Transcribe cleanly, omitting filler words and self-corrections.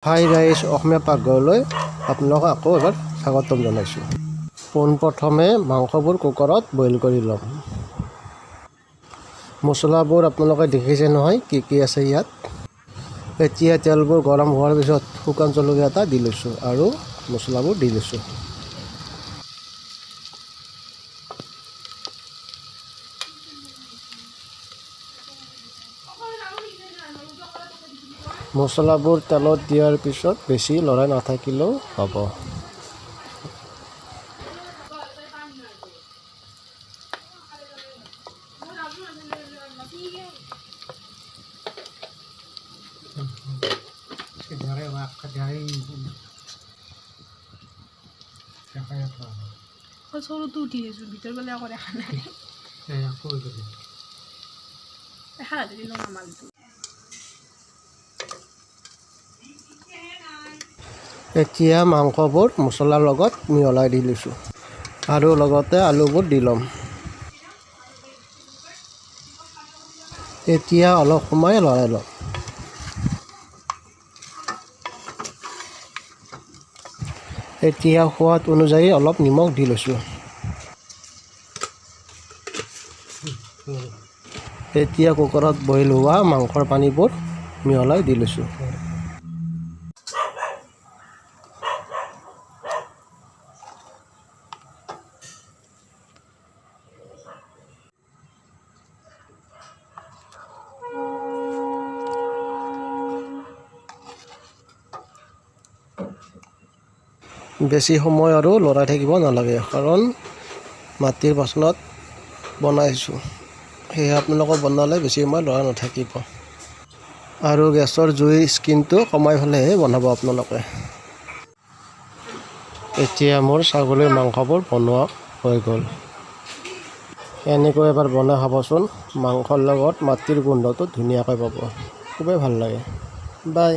হাই ৰাইজ অসমীয়া পাকঘৰলৈ আপোনালোকক আকৌ এবাৰ স্বাগতম জনাইছোঁ। পোনপ্ৰথমে মাংসবোৰ কুকাৰত বইল কৰি ল'ম। মছলাবোৰ আপোনালোকে দেখিছে নহয় কি কি আছে ইয়াত। এতিয়া তেলবোৰ গৰম হোৱাৰ পিছত শুকান জলকীয়া এটা দি লৈছোঁ আৰু মছলাবোৰ দি লৈছোঁ। মছলাবোৰ তেলত দিয়াৰ পিছত বেছি লৰাই নাথাকিলেও হ'ব। সৰুটো উঠি দিছোঁ ভিতৰ পেলাই আকৌ দেখা নাই দেখা নাছিল নামালটো। এতিয়া মাংসবোৰ মছলাৰ লগত মিহলাই দি লৈছোঁ আৰু লগতে আলুবোৰ দি ল'ম। এতিয়া অলপ সময় লৰাই ল'ম। এতিয়া সোৱাদ অনুযায়ী অলপ নিমখ দি লৈছোঁ। এতিয়া কুকাৰত বইল হোৱা মাংসৰ পানীবোৰ মিহলাই দি লৈছোঁ। বেছি সময় আৰু লৰাই থাকিব নালাগে, কাৰণ মাটিৰ বাচনত বনাইছোঁ, সেয়ে আপোনালোকে বনালে বেছি সময় লৰাই নাথাকিব আৰু গেছৰ জুইৰ স্কিনটো কমাই পেলাইহে বনাব আপোনালোকে। এতিয়া মোৰ ছাগলীৰ মাংসবোৰ বনোৱা হৈ গ'ল। এনেকৈ এবাৰ বনাই খাবচোন, মাংসৰ লগত মাটিৰ গোন্ধটো ধুনীয়াকৈ পাব, খুবেই ভাল লাগে। বাই।